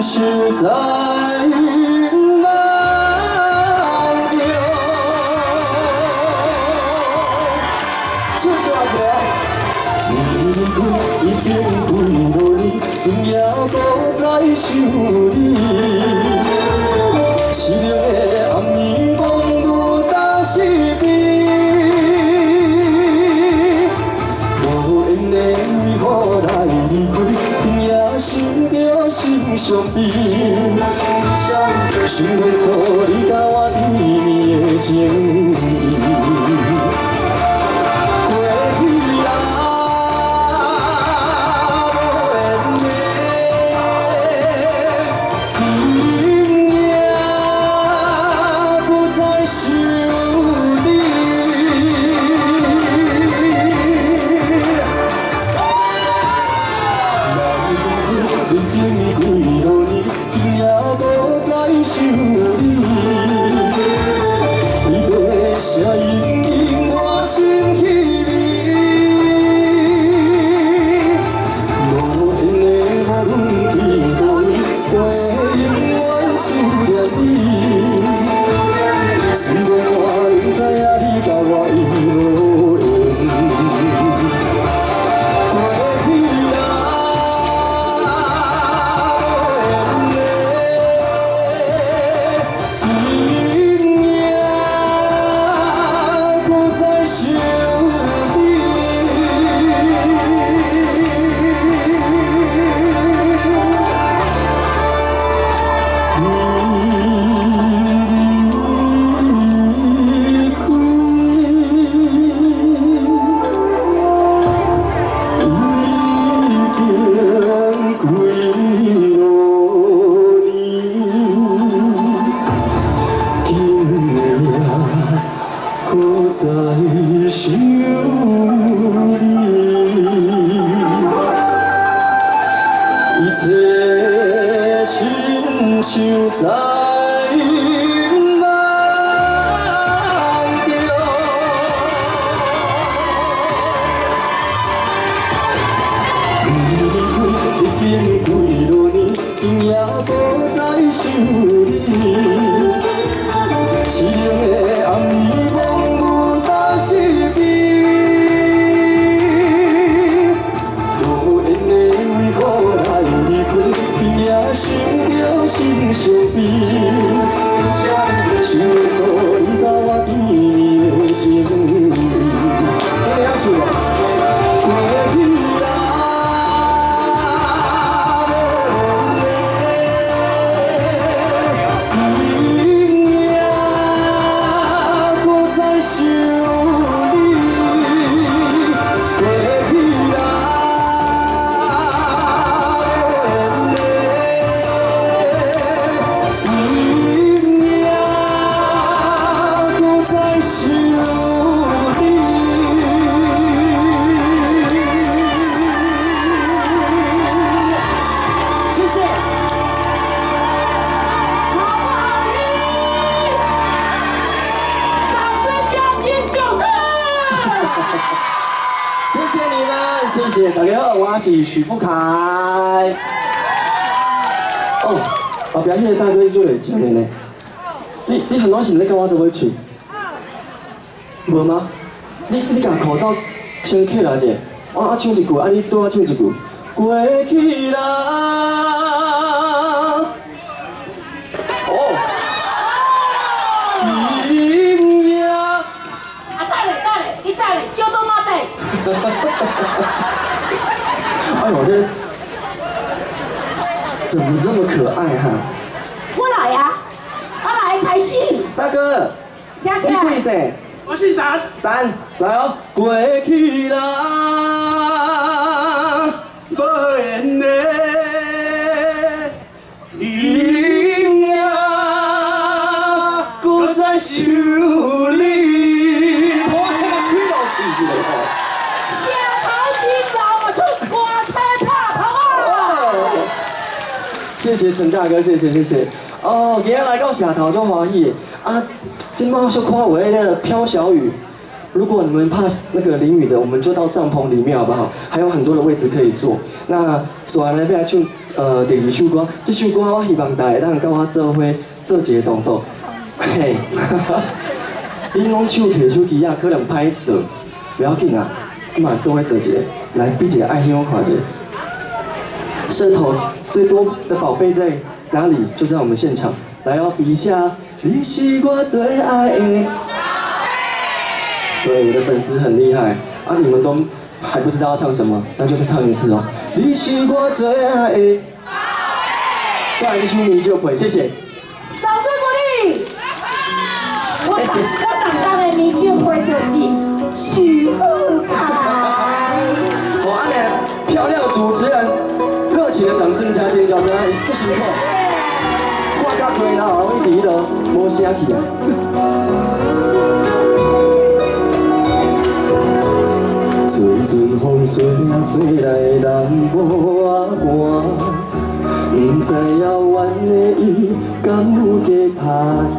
想在难着。唱出来者，已经几落年，今夜搁再想你。思念的暗暝，梦如当时边。无缘的为何来离开？今夜想着心伤悲。想袂出你甲我甜蜜的情意。 在想你，一切亲像在难着。已经几落年，今夜搁再想你。 凄凉的暗暝，梦如当时边。无缘的为何来离开？今夜想着心伤悲。想袂出你甲我甜蜜的情意。跟你合唱哦。过去啊。 谢谢你们，谢谢大家好，我是许富凯。哦，后壁迄个大哥做会唱的呢。你很多是咧跟我做伙唱？无吗？你甲口罩先起来者，我唱一句，你对我唱一句。过去啦。哦。今夜。你等下，酒都冇得。哎呦，这怎么这么可爱哈？我来呀，我来开始。大哥，你几岁？我是蛋。蛋，来哦，过去啦，无缘的今夜，搁再想你。 谢谢陈大哥，谢谢。哦，今日来到社头足欢喜啊！今摆小看有迄个飘小雨，如果你们怕那个淋雨的，我们就到帐篷里面好不好？还有很多的位置可以坐。那说完了要来唱第二首歌，这首歌我希望大家当跟我做伙做一个动作。嘿，恁拢手摕手机啊，可能歹做，不要紧啊，嘛做伙做一个，来比一个爱心我看一下。舌头最多的宝贝在哪里？就在我们现场。来哦，比一下。你是我最爱的。对，我的粉丝很厉害啊！你们都还不知道要唱什么，那就再唱一次哦。你是我最爱的。再来一首《迷酒杯》，谢谢。掌声鼓励。我当的迷酒杯就是许富凯。好，安尼漂亮的主持人，热情的掌声加尖叫声，这辛苦。话甲多，然后我伫迄无声气啊。阵阵风吹啊吹来人无寒，不知遥远的伊敢有加他山。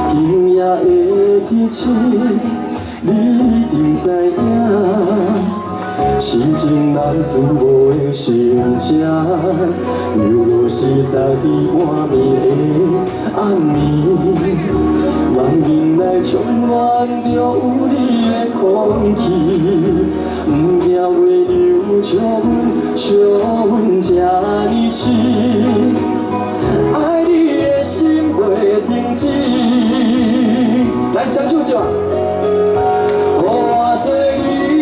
今夜的天气，你一定知影。痴情人思无的心情，流落是三更半暝的暗暝，梦境内充满着有你的空气，不惊月流笑阮这呢痴，爱你的心袂停止。来，相唱一下。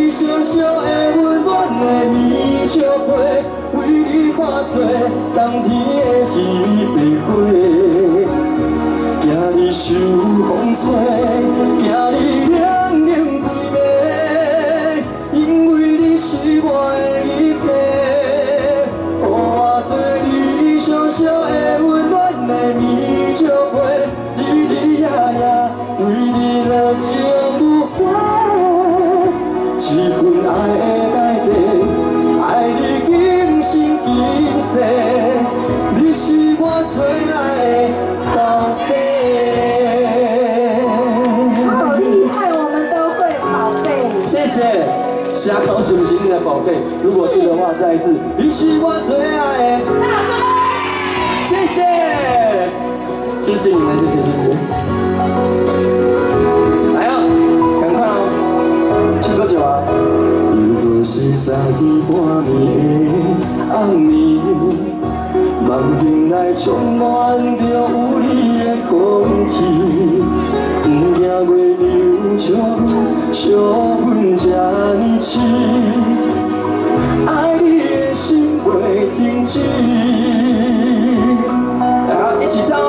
小小的温暖的米酒杯，为你化作冬天的彼白花。惊你受风吹，惊你冷冷归暝，因为你是我的一切。予我做你小小的温暖的米酒杯，日日夜夜为你热情不换。一份爱的代价，爱你今生今世，你是我最爱的宝贝。好厉害，我们都会宝贝。谢谢，瞎考是不是你的宝贝？如果是的话，再一次，你是我最爱的。谢谢，谢谢你们，谢谢。来哦，赶快哦。唱多久啊？如果是三更半暝的暗暝，梦境内充满着有你的空气，不惊月流笑阮这呢痴，爱你的心袂停止。来，一起唱哦！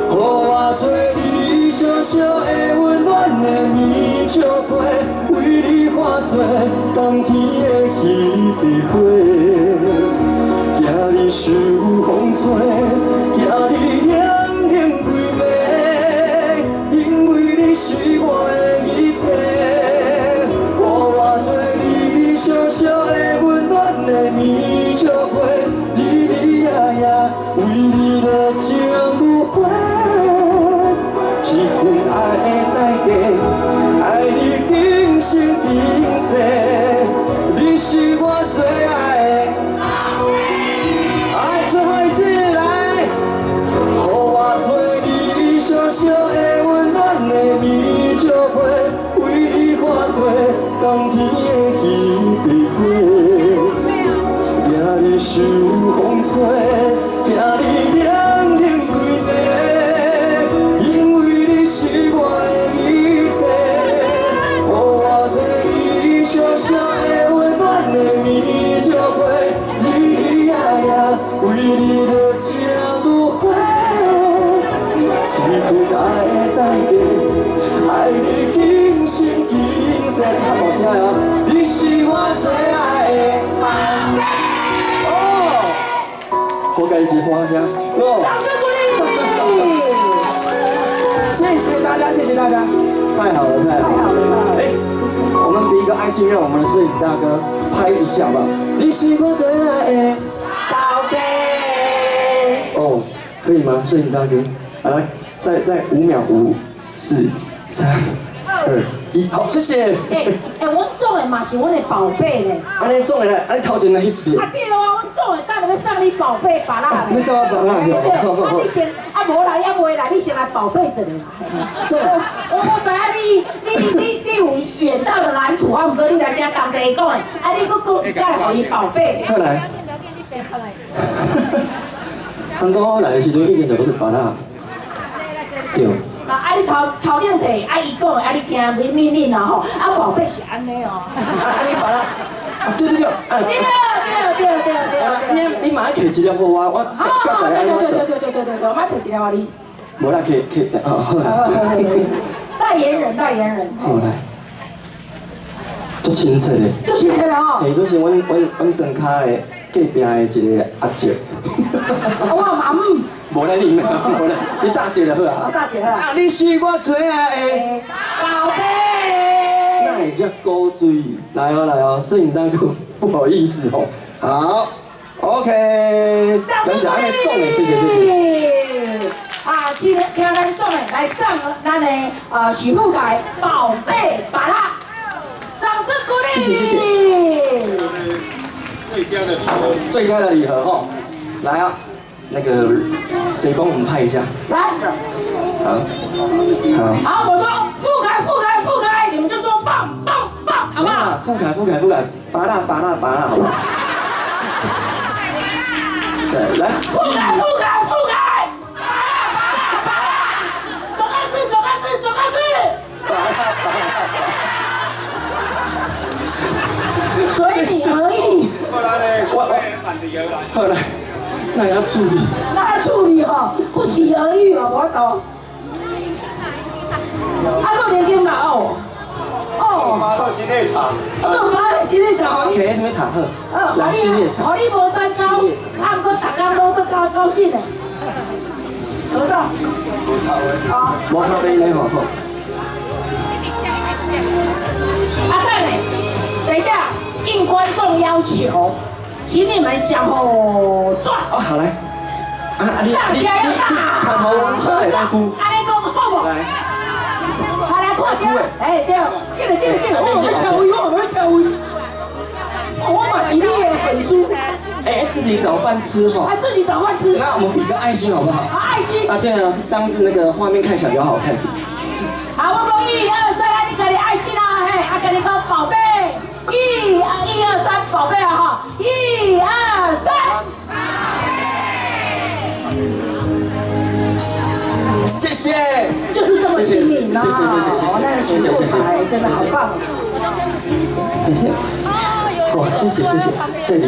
予我做你小小的温暖的米酒杯，为你化作冬天的彼白花。惊你受风吹，惊你冷冷归暝，因为你是我的一切。予我做你小小的温暖的米酒杯，日日夜夜为你热情不换。一份爱的代价，爱你今生今世，你是我最爱的。爱最后一次来，予我做你小小的温暖的米酒杯，为你化作冬天的彼白花。惊你受风吹，惊你冷冷归暝，因为你是我的一切。予我做你小小的温暖的米酒杯，日日夜夜为你热情不换。一份爱的代价，爱你今生今世。他好声啊！你是我最爱的宝贝。活该结婚声。掌声鼓励。谢谢大家，谢谢大家，太好了，太好了。哎，我们比一个爱心，让我们的摄影大哥拍一下吧。你是我最爱的宝贝。哦，可以吗，摄影大哥？来，再5秒，5、4、3、2。好，谢谢。阮总的嘛是阮的宝贝咧。安尼总的来，安尼头前来翕一个。啊对啊，阮总的等下要送你宝贝芭乐咧。要送我芭乐是吧？好好好。你先，无来也袂来，你先来宝贝一下啦。我知影你有远大的蓝图，毋过你来遮同齐讲的，你佫讲一摆，互伊宝贝。快来。韩国我来的时阵，已经就都是芭乐。对。你头顶摕，伊讲的，你听命令啦吼，宝贝是安尼哦。你芭乐，对。对。你马上摕一粒互我交代安怎做。对，我马上摕一粒互你。无啦，摕，好啦。代言人。好来。足亲切的。足亲切哦。嘿，都是阮庄脚的隔壁的一个阿姐。我嘛无来啉啊，无来，你大姐就好啊。我大姐好啊。你是我最爱的宝贝。哪会遮古锥？来哦，摄影单库，不好意思哦。好 ，OK，感谢安尼总的，谢谢。请咱总的来送咱的许富凯宝贝芭乐，掌声鼓励。谢。最佳的礼盒吼，来啊，那个谁帮我们拍一下？来。好，我说富凯，你们就说棒，好不好？富凯，芭乐，好不好？对，来。富凯，走开始。随你而已。好来，那要处理。不期而遇哦，我懂。还连根毛哦。马到新内场。新内场。OK，什么场合？来新内场。你无三高，毋过大家拢都高兴的。合照。好。无咖啡呢吼。等一下，应观众要求，请你们向后转。好来。大家要大头合照。你讲好不？来，看这。对，这个，我们敲位。我嘛是你的粉丝。自己找饭吃哈。自己找饭吃。那我们比个爱心好不好？爱心。对啊，这样子那个画面看起来比较好看。好，我讲1、2、3，你给你爱心啦，给你讲宝贝，1、2、3，宝贝啊哈，1、2、3。谢谢。就是这么亲民啦。那个徐富凯真的好棒。谢谢。哇，谢谢你。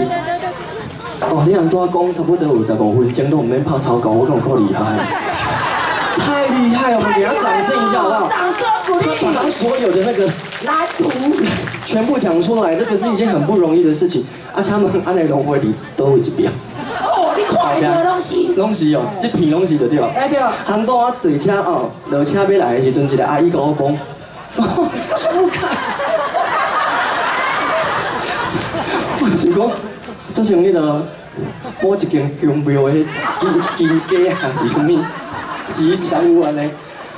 你人多讲差不多有15分钟都唔免拍草稿，我感觉够厉害。太厉害了，我们给他掌声一下好不好？掌声鼓励。他把他所有的那个蓝图全部讲出来，这个是一件很不容易的事情。且他们安尼拢会伫倒位一边。你看的东西。拢是哦，这片拢是就对了。对。韩国我坐车哦，落车要来的时阵，一个阿姨跟我讲，不看。我是讲，这像迄个某一间宫庙的金鸡啊，是啥物吉祥物安尼。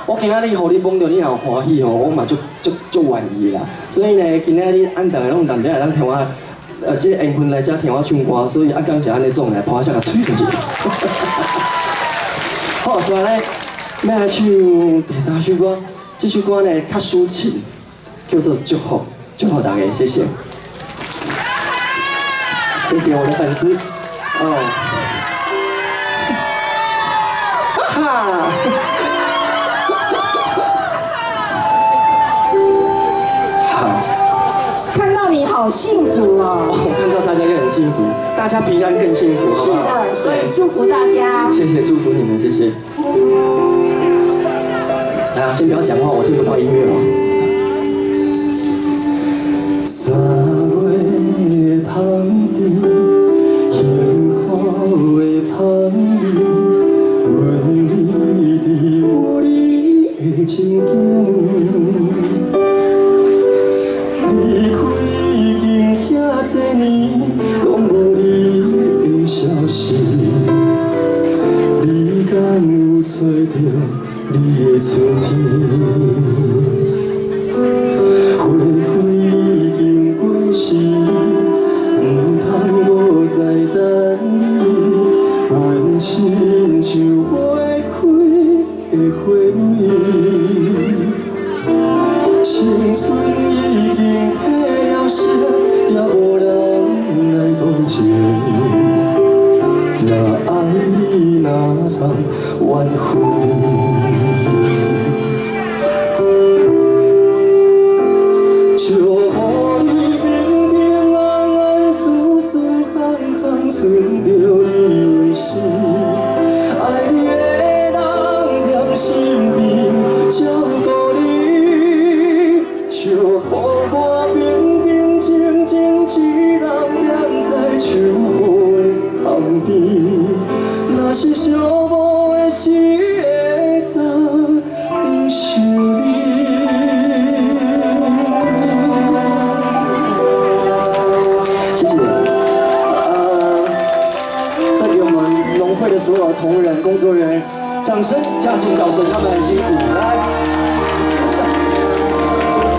我今仔日互你摸到，你若欢喜吼，我嘛足愿意啦。所以呢，今仔日按等下拢大家来咱听我，这个缘分来遮听我唱歌，所以感谢安尼总来拍下个吹出去。好，现在呢，要来唱第3首歌，这首歌呢较抒情，叫做《祝福》，祝福大家，谢谢。谢谢我的粉丝，哈。看到你好幸福哦！看到大家也很幸福，大家平安更幸福，好不好？是的，所以祝福大家。谢谢，祝福你们，谢谢。来啊，先不要讲话，我听不到音乐哦。3月的塘边，幸福的香味，阮你伫有你的情景。离开已经遐多年，拢无你的消息。你敢有找到你的春天？我平平静静一人踮在树雨的旁边。若是寂寞的时会当不是你。谢谢。再给我们农会的所有同仁、工作人员掌声加尖叫声，他们很辛苦。来，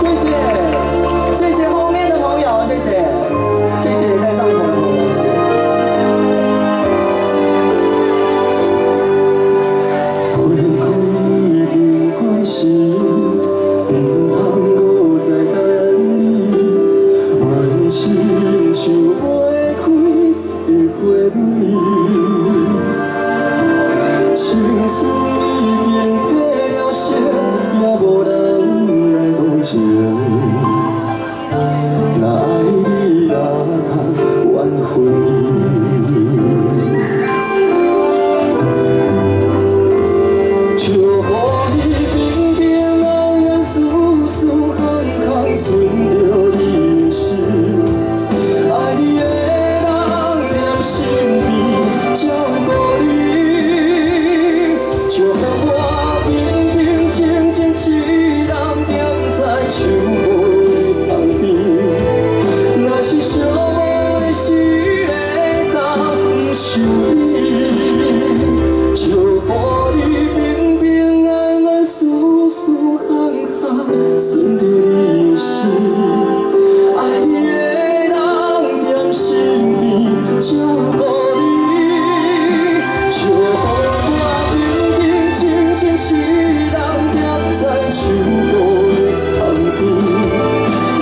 谢谢，谢谢后面的朋友，谢谢，谢谢在上头的朋友，谢谢。花开经过时，唔通搁再等你。阮亲像袂开的花蕊。青春已经褪了色，也无人来同情。若爱你，哪通怨恨你？就予你平平安安、舒舒康康，顺着你的心。爱你的人踮身边，照顾你。就让我平平静静一人踮在树雨旁边。若是寂寞的时会当不是你，就予你平平安安、舒舒康康，顺着你的心。爱你的人踮身边，照顾你，就一人踮在树雨的旁边，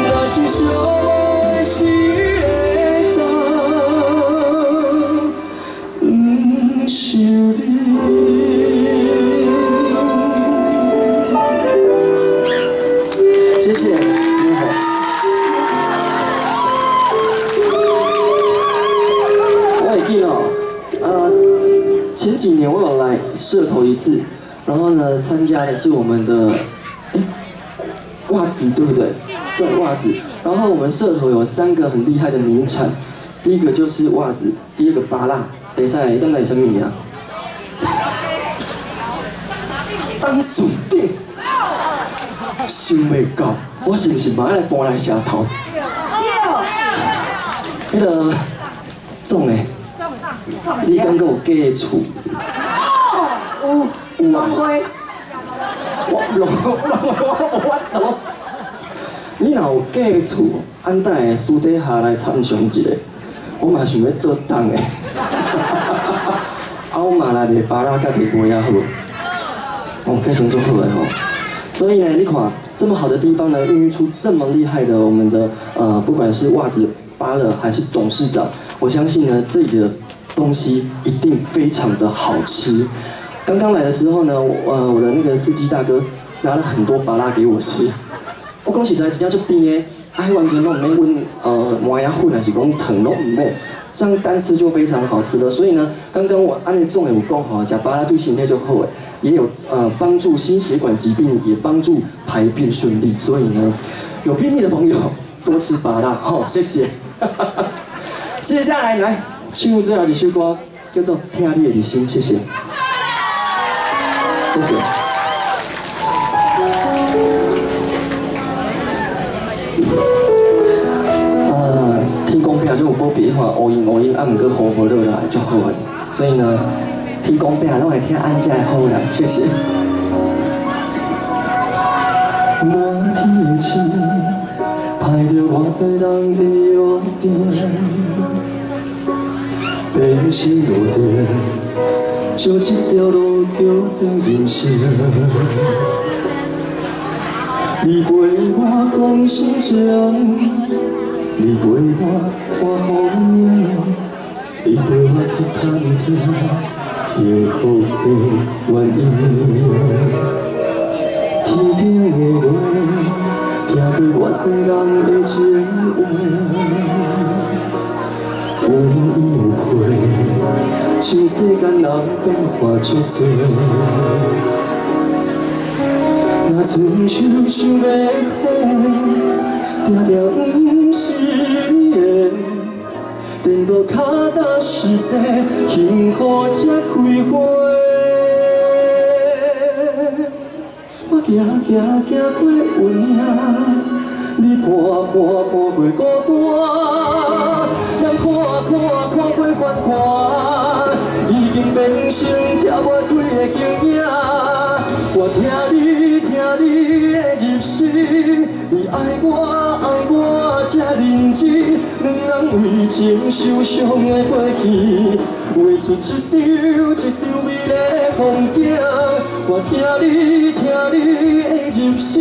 若是寂寞的时会当不是你。谢谢，你好。我会记哦，前几年我有来社头一次。然后呢，参加的是我们的袜子，对不对？对，袜子。然后我们社头有3个很厉害的名产，第一个就是袜子，第二个芭乐，第三个刚才什么呀？当树顶，想袂到，我是不是马上来搬来社头？迄个种诶，你感觉有假的厝？有啊，我无法度。你若有假的厝，安等下私底下来参详一下，我嘛想要做党的。啊，我嘛来卖芭乐甲卖梅仔好，非常做好的吼。所以呢，你看这么好的地方呢，孕育出这么厉害的我们的不管是袜子、芭乐还是董事长，我相信呢，这里的东西一定非常的好吃。刚刚来的时候呢，我的那个司机大哥拿了很多芭乐给我吃。我讲实在，真正足甜的，啊，完全都唔免问麻仔粉还是讲糖都唔免，这样单吃就非常好吃了。所以呢，刚刚我安尼种的有讲吼，吃芭乐对身体就好诶，也有帮助心血管疾病，也帮助排便顺利。所以呢，有便秘的朋友多吃芭乐，好，谢谢。接下来来进入最后一首歌，叫做《听你的心》，谢谢。谢谢。天公伯就有保庇话，乌音，啊，毋过雨无落来就好诶。所以呢，天公伯拢会听安遮的好啦，谢谢。满天的星，排着偌济人的约定，变成路灯。就这条路叫做人生，你陪我讲心情，你陪我看风景，你陪我去探听幸福的原因。天顶的话，听过偌多人的情话，有意有亏。像世间人变化足多，若伸手想要提，定定不是你的，颠倒脚踏实地，幸福才开花。我行行行过有影，你伴伴伴过孤单，咱看过繁华，已经变成跳不开的形影。我听你的入心，你爱我这认真，两人为情受伤的过去，画出一张美丽风景。我听你的入心，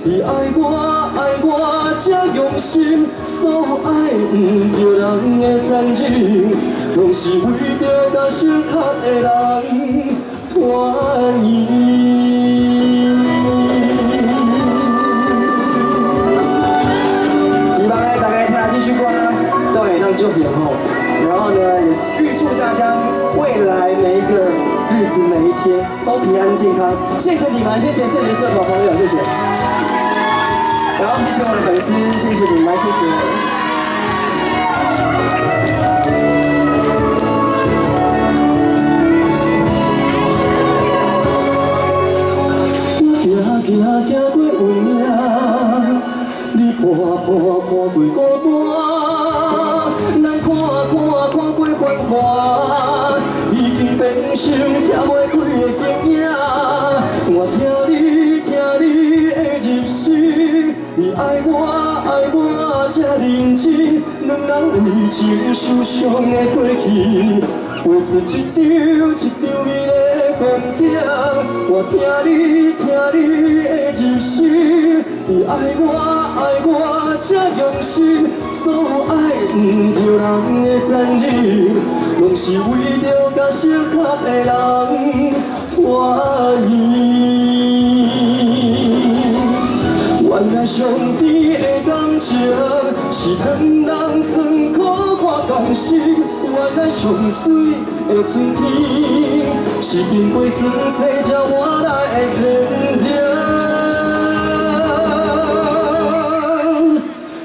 你爱我这用心，所有爱不着人的残忍，拢是为着甲适合的人团圆。希望大家听这首歌都会当祝福吼，然后呢，也预祝大家未来每一个日子每一天都平安健康。谢谢你们，谢谢社团朋友，谢谢。然后谢谢我的粉丝，谢谢你们，谢谢。行行过有影，你伴过孤单，咱看过繁华，已经变成跳不开的形影。我听你的入心，你爱我这认真，两人为情受伤的过去，画出一张美丽风景。我听你的入心，你爱我这用心，所有爱不着人的残忍，拢是为着甲适合的人团圆。原来上天的感情是让人酸苦看甘心，原来上水的春天是经过酸涩才换来的甜甜。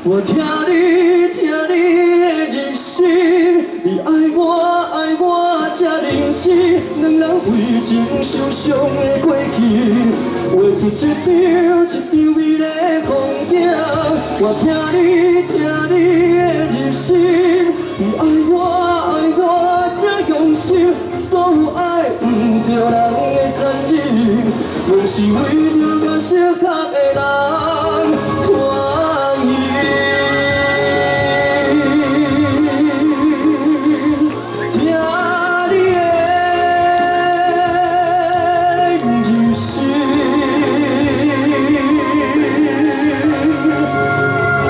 我听你的入心，你爱我这认真，两人为情受伤的过去，画出一张美丽风景。我听你的入心，你爱我这用心，所有爱不着人的残忍，拢是为着甲适合的人团圆。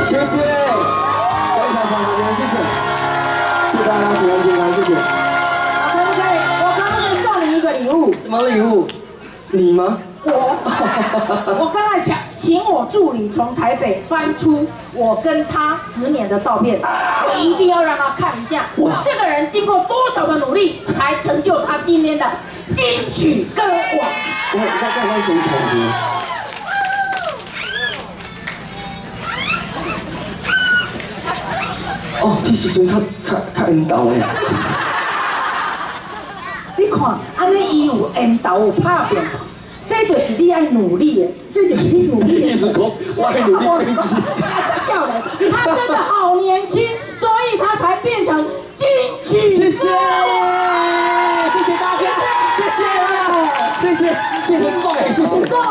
谢谢，感谢小朋友，谢谢，祝大家平安健康，谢谢。可不可以？我刚刚送你一个礼物。什么礼物？你吗？我刚才请我助理从台北翻出我跟他10年的照片，我一定要让他看一下，这个人经过多少的努力，才成就他今天的金曲歌王。我先同意。哦，迄时阵较缘投的。你看，安尼伊有缘投有拍拼，这就是你爱努力的，这就是你努力的。意思讲，我爱努力变是。这笑人，他真的好年轻，所以他才变成金曲。谢谢，谢谢大家，谢谢钟总，谢谢。钟来。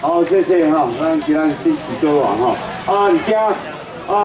好，谢谢哈，咱今天金曲歌王哈，你家